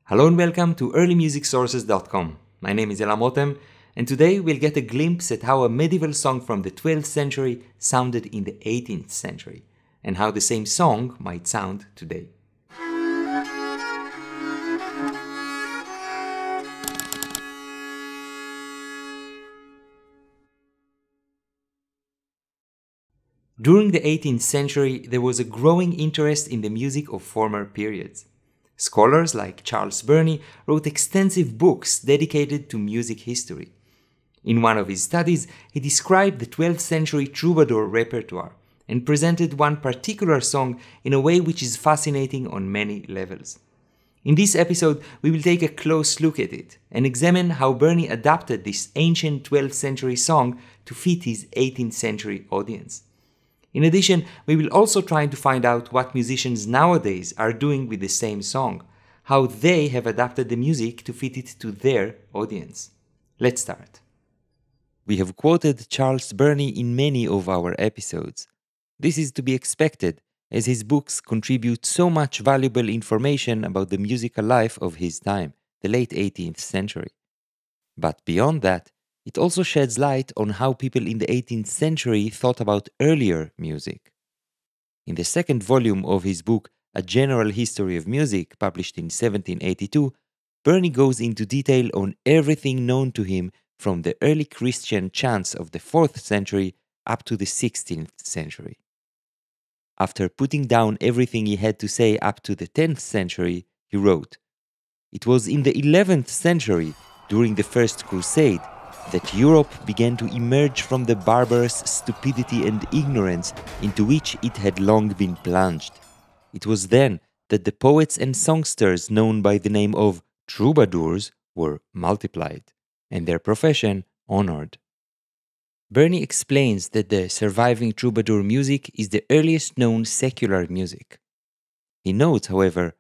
Hello and welcome to earlymusicsources.com. My name is Elam Motem, and today we'll get a glimpse at how a medieval song from the 12th century sounded in the 18th century, and how the same song might sound today. During the 18th century, there was a growing interest in the music of former periods. Scholars like Charles Burney wrote extensive books dedicated to music history. In one of his studies, he described the 12th century troubadour repertoire and presented one particular song in a way which is fascinating on many levels. In this episode, we will take a close look at it and examine how Burney adapted this ancient 12th century song to fit his 18th century audience. In addition, we will also try to find out what musicians nowadays are doing with the same song, how they have adapted the music to fit it to their audience. Let's start. We have quoted Charles Burney in many of our episodes. This is to be expected, as his books contribute so much valuable information about the musical life of his time, the late 18th century. But beyond that, it also sheds light on how people in the 18th century thought about earlier music. In the second volume of his book, A General History of Music, published in 1782, Burney goes into detail on everything known to him from the early Christian chants of the 4th century up to the 16th century. After putting down everything he had to say up to the 10th century, he wrote, "It was in the 11th century, during the First Crusade, that Europe began to emerge from the barbarous stupidity and ignorance into which it had long been plunged. It was then that the poets and songsters known by the name of troubadours were multiplied, and their profession honored." Burney explains that the surviving troubadour music is the earliest known secular music. He notes, however,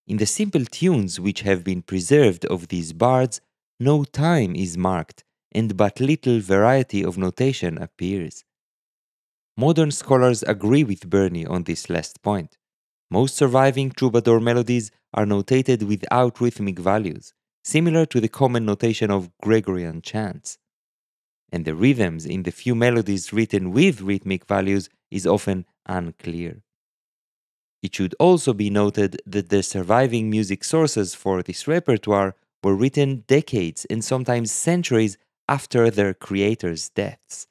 in the simple tunes which have been preserved of these bards, no time is marked, and but little variety of notation appears. Modern scholars agree with Burney on this last point. Most surviving troubadour melodies are notated without rhythmic values, similar to the common notation of Gregorian chants. And the rhythms in the few melodies written with rhythmic values is often unclear. It should also be noted that the surviving music sources for this repertoire were written decades and sometimes centuries after their creators' deaths.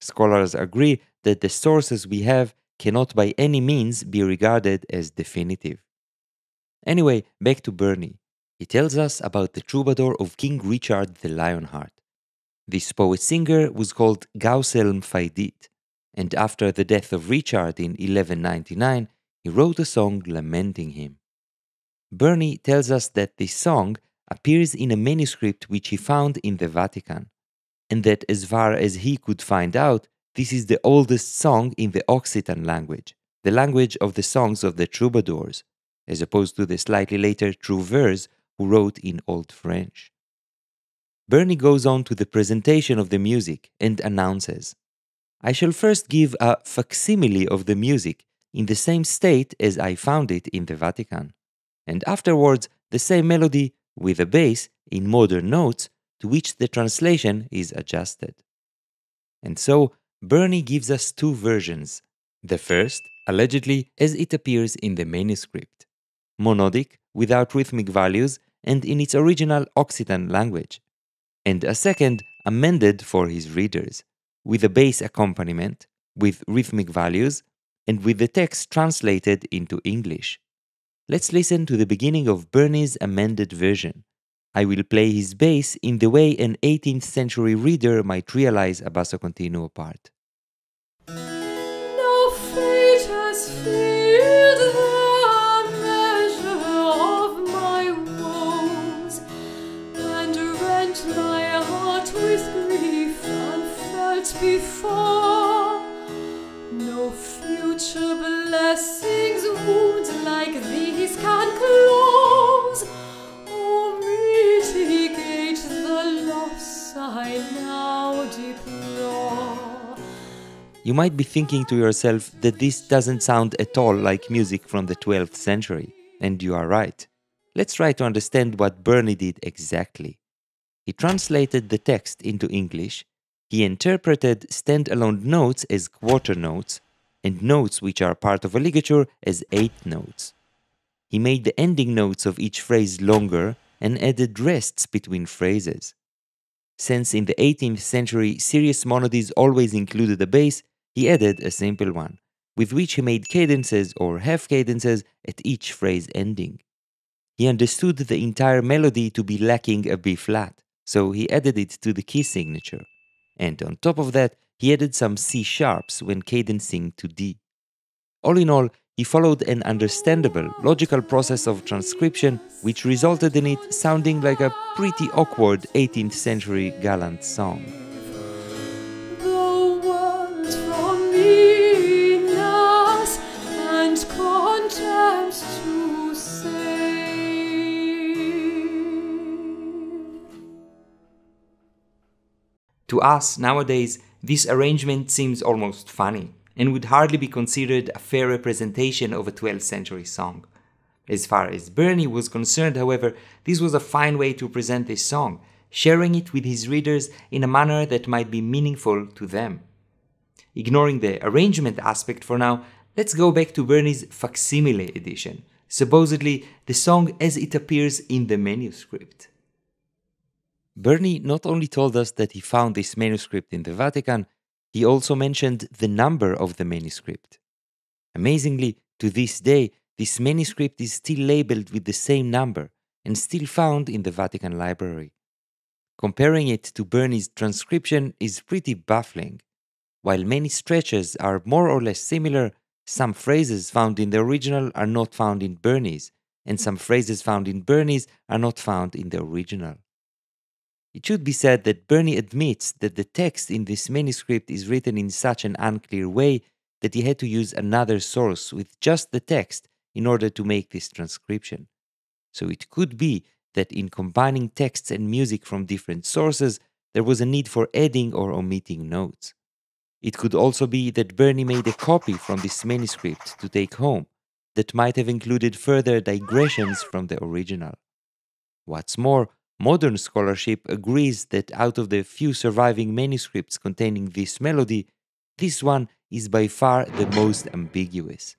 Scholars agree that the sources we have cannot by any means be regarded as definitive. Anyway, back to Burney. He tells us about the troubadour of King Richard the Lionheart. This poet-singer was called Gauselm Faidit, and after the death of Richard in 1199, he wrote a song lamenting him. Burney tells us that this song appears in a manuscript which he found in the Vatican, and that as far as he could find out, this is the oldest song in the Occitan language, the language of the songs of the troubadours, as opposed to the slightly later trouveurs who wrote in Old French. Burney goes on to the presentation of the music and announces, "I shall first give a facsimile of the music in the same state as I found it in the Vatican, and afterwards the same melody with a bass in modern notes to which the translation is adjusted." And so, Burney gives us two versions. The first, allegedly, as it appears in the manuscript, monodic, without rhythmic values, and in its original Occitan language. And a second, amended for his readers, with a bass accompaniment, with rhythmic values, and with the text translated into English. Let's listen to the beginning of Burney's amended version. I will play his bass in the way an 18th century reader might realize a basso continuo part. No fate has filled the measure of my woes, and rent my heart with grief unfelt before. No future blessings wounds like these can close, or mitigate the loss I now deplore. You might be thinking to yourself that this doesn't sound at all like music from the 12th century, and you are right. let's try to understand what Burney did exactly. He translated the text into English, he interpreted stand-alone notes as quarter notes, and notes which are part of a ligature as eighth notes. He made the ending notes of each phrase longer and added rests between phrases. Since in the 18th century serious monodies always included a bass, he added a simple one, with which he made cadences or half cadences at each phrase ending. He understood the entire melody to be lacking a B flat, so he added it to the key signature. And on top of that, he added some C sharps when cadencing to D. All in all, he followed an understandable, logical process of transcription which resulted in it sounding like a pretty awkward 18th century gallant song. The world from meanness and contempt to save. To us, nowadays, this arrangement seems almost funny and would hardly be considered a fair representation of a 12th century song. As far as Burney was concerned, however, this was a fine way to present this song, sharing it with his readers in a manner that might be meaningful to them. Ignoring the arrangement aspect for now, let's go back to Burney's facsimile edition, supposedly the song as it appears in the manuscript. Burney not only told us that he found this manuscript in the Vatican, he also mentioned the number of the manuscript. Amazingly, to this day, this manuscript is still labeled with the same number and still found in the Vatican Library. Comparing it to Burney's transcription is pretty baffling. While many stretches are more or less similar, some phrases found in the original are not found in Burney's, and some phrases found in Burney's are not found in the original. It should be said that Burney admits that the text in this manuscript is written in such an unclear way that he had to use another source with just the text in order to make this transcription. So it could be that in combining texts and music from different sources, there was a need for adding or omitting notes. It could also be that Burney made a copy from this manuscript to take home that might have included further digressions from the original. What's more, modern scholarship agrees that out of the few surviving manuscripts containing this melody, this one is by far the most ambiguous.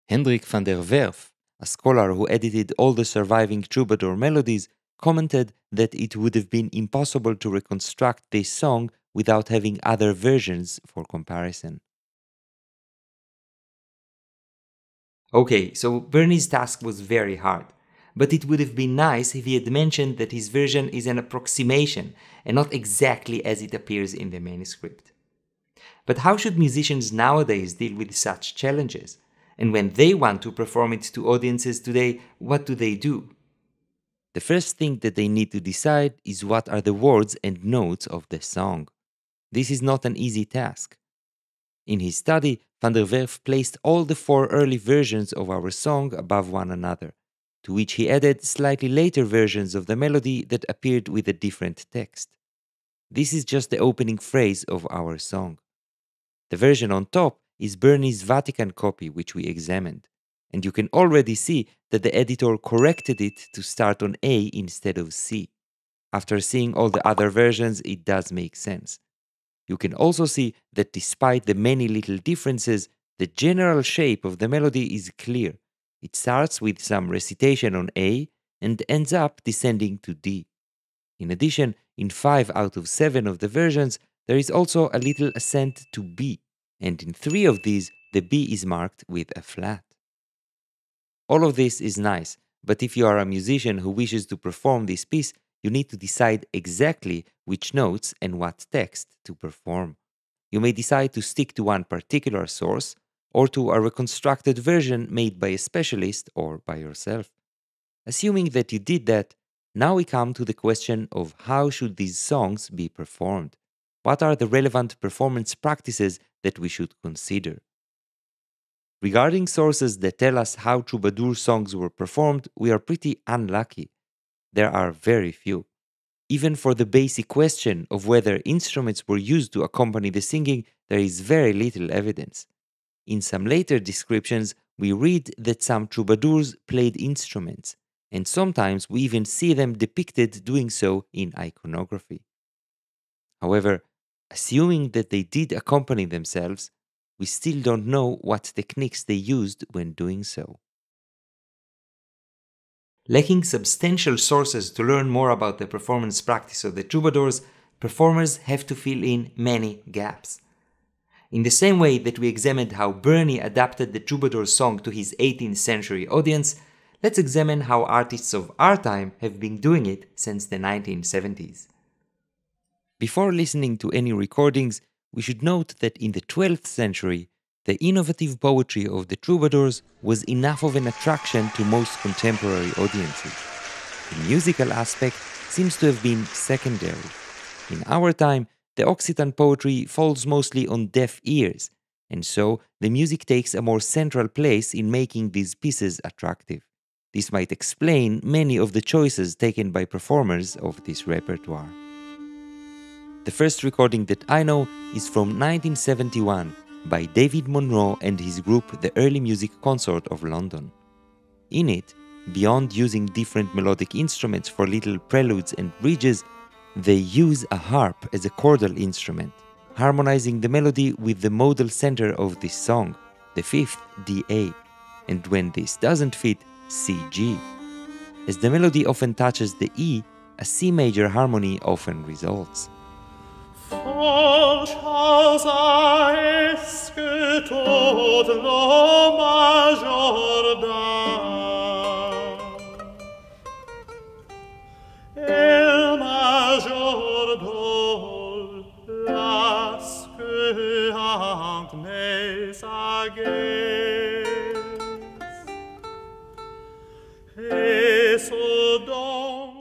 Hendrik van der Werf, a scholar who edited all the surviving troubadour melodies, commented that it would have been impossible to reconstruct this song without having other versions for comparison. Okay, so Burney's task was very hard. But it would have been nice if he had mentioned that his version is an approximation and not exactly as it appears in the manuscript. But how should musicians nowadays deal with such challenges? And when they want to perform it to audiences today, what do they do? The first thing that they need to decide is what are the words and notes of the song. This is not an easy task. In his study, van der Werf placed all the 4 early versions of our song above one another, to which he added slightly later versions of the melody that appeared with a different text. This is just the opening phrase of our song. The version on top is Burney's Vatican copy, which we examined, and you can already see that the editor corrected it to start on A instead of C. After seeing all the other versions, it does make sense. You can also see that despite the many little differences, the general shape of the melody is clear. It starts with some recitation on A and ends up descending to D. In addition, in 5 out of 7 of the versions, there is also a little ascent to B, and in 3 of these, the B is marked with a flat. All of this is nice, but if you are a musician who wishes to perform this piece, you need to decide exactly which notes and what text to perform. You may decide to stick to one particular source, or to a reconstructed version made by a specialist or by yourself. Assuming that you did that, now we come to the question of how should these songs be performed? What are the relevant performance practices that we should consider? Regarding sources that tell us how troubadour songs were performed, we are pretty unlucky. There are very few. Even for the basic question of whether instruments were used to accompany the singing, there is very little evidence. In some later descriptions, we read that some troubadours played instruments, and sometimes we even see them depicted doing so in iconography. However, assuming that they did accompany themselves, we still don't know what techniques they used when doing so. Lacking substantial sources to learn more about the performance practice of the troubadours, performers have to fill in many gaps. In the same way that we examined how Burney adapted the troubadour song to his 18th century audience, let's examine how artists of our time have been doing it since the 1970s. Before listening to any recordings, we should note that in the 12th century, the innovative poetry of the troubadours was enough of an attraction to most contemporary audiences. The musical aspect seems to have been secondary. In our time, the Occitan poetry falls mostly on deaf ears, and so the music takes a more central place in making these pieces attractive. This might explain many of the choices taken by performers of this repertoire. The first recording that I know is from 1971 by David Monroe and his group The Early Music Consort of London. In it, beyond using different melodic instruments for little preludes and bridges, they use a harp as a chordal instrument, harmonizing the melody with the modal center of this song, the fifth DA, and when this doesn't fit, CG. As the melody often touches the E, a C major harmony often results.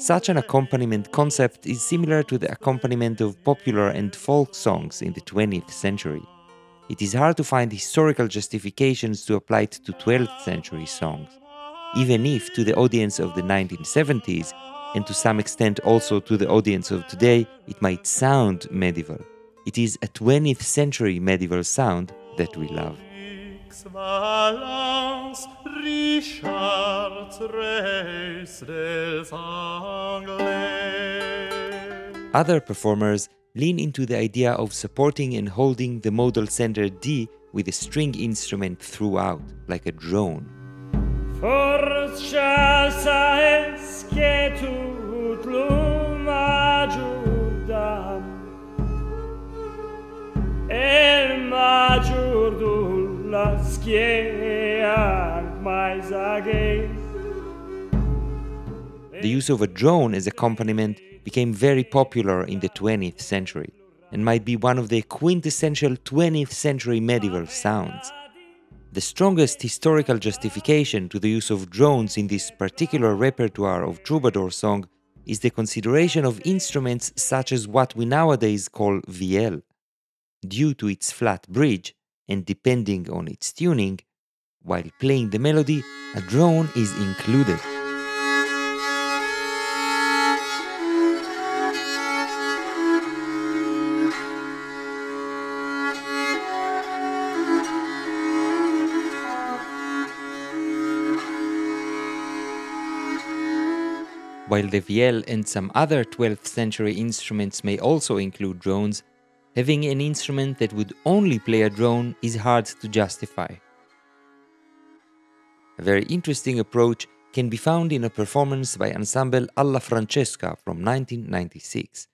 Such an accompaniment concept is similar to the accompaniment of popular and folk songs in the 20th century. It is hard to find historical justifications to apply it to 12th century songs, even if to the audience of the 1970s, and to some extent also to the audience of today, it might sound medieval. It is a 20th century medieval sound that we love. Other performers lean into the idea of supporting and holding the modal center D with a string instrument throughout, like a drone. The use of a drone as accompaniment became very popular in the 20th century and might be one of the quintessential 20th century medieval sounds. The strongest historical justification to the use of drones in this particular repertoire of troubadour song is the consideration of instruments such as what we nowadays call vielle. Due to its flat bridge, and depending on its tuning, while playing the melody, a drone is included. While the vielle and some other 12th century instruments may also include drones, having an instrument that would only play a drone is hard to justify. A very interesting approach can be found in a performance by ensemble Alla Francesca from 1996.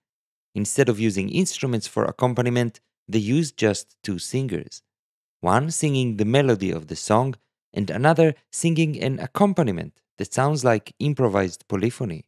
Instead of using instruments for accompaniment, they used just two singers, one singing the melody of the song and another singing an accompaniment that sounds like improvised polyphony.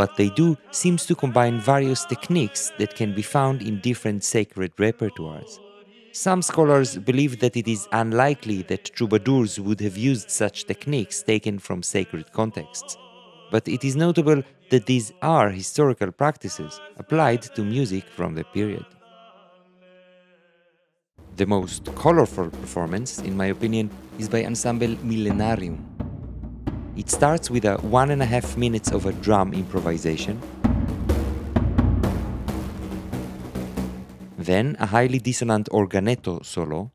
What they do seems to combine various techniques that can be found in different sacred repertoires. Some scholars believe that it is unlikely that troubadours would have used such techniques taken from sacred contexts, but it is notable that these are historical practices applied to music from the period. The most colorful performance, in my opinion, is by Ensemble Millenarium. It starts with a 1.5 minutes of a drum improvisation, then a highly dissonant organetto solo,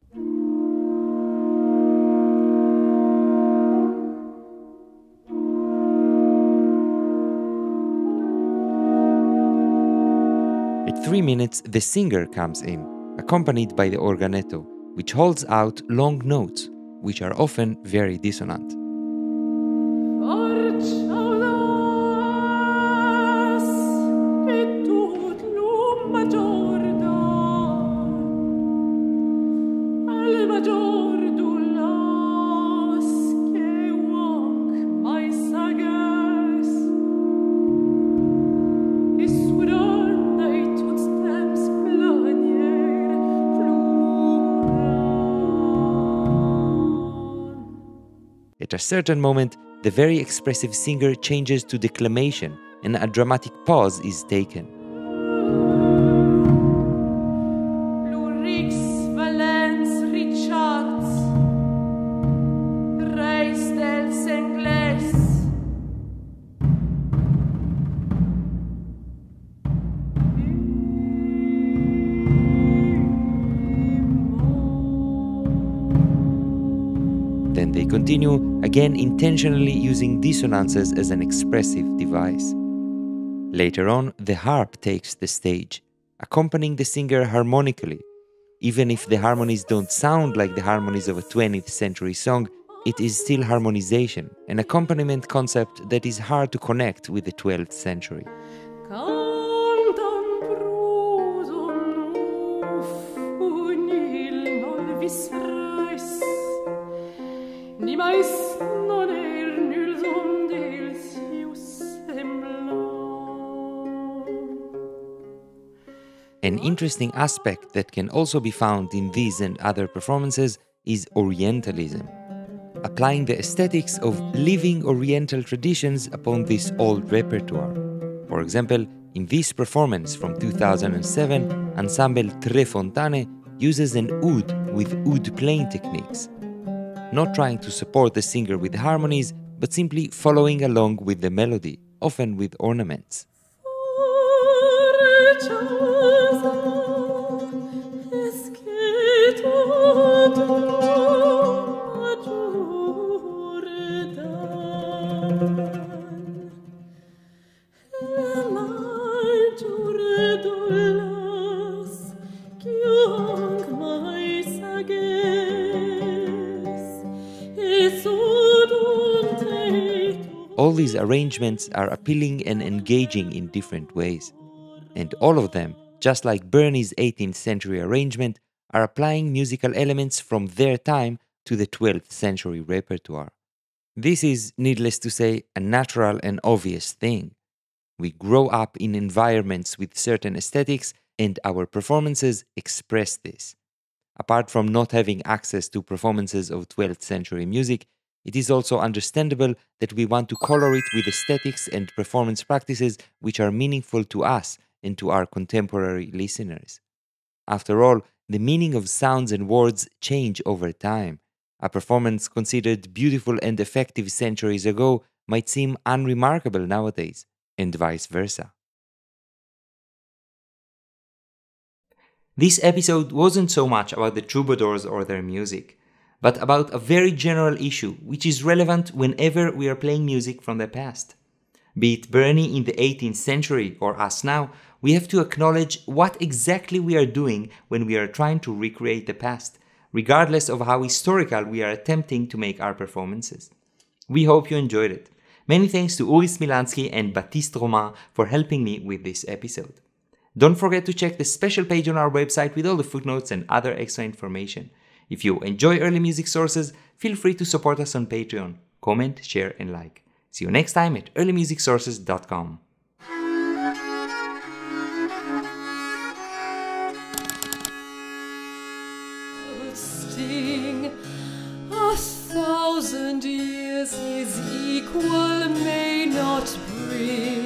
at 3 minutes the singer comes in, accompanied by the organetto, which holds out long notes, which are often very dissonant. At a certain moment, the very expressive singer changes to declamation and a dramatic pause is taken. Then they continue, again intentionally using dissonances as an expressive device. Later on, the harp takes the stage, accompanying the singer harmonically. Even if the harmonies don't sound like the harmonies of a 20th century song, it is still harmonization, an accompaniment concept that is hard to connect with the 12th century. An interesting aspect that can also be found in these and other performances is Orientalism, applying the aesthetics of living Oriental traditions upon this old repertoire. For example, in this performance from 2007, Ensemble Tre Fontane uses an oud with oud playing techniques, not trying to support the singer with harmonies, but simply following along with the melody, often with ornaments. All these arrangements are appealing and engaging in different ways. And all of them, just like Berni's 18th century arrangement, are applying musical elements from their time to the 12th century repertoire. This is, needless to say, a natural and obvious thing. We grow up in environments with certain aesthetics, and our performances express this. Apart from not having access to performances of 12th century music, it is also understandable that we want to color it with aesthetics and performance practices which are meaningful to us and to our contemporary listeners. After all, the meaning of sounds and words change over time. A performance considered beautiful and effective centuries ago might seem unremarkable nowadays, and vice versa. This episode wasn't so much about the troubadours or their music, but about a very general issue which is relevant whenever we are playing music from the past. Be it Berni in the 18th century or us now, we have to acknowledge what exactly we are doing when we are trying to recreate the past, regardless of how historical we are attempting to make our performances. We hope you enjoyed it. Many thanks to Uri Smilansky and Baptiste Romain for helping me with this episode. Don't forget to check the special page on our website with all the footnotes and other extra information. If you enjoy early music sources, feel free to support us on Patreon. Comment, share, and like. See you next time at earlymusicsources.com. equal may not bring.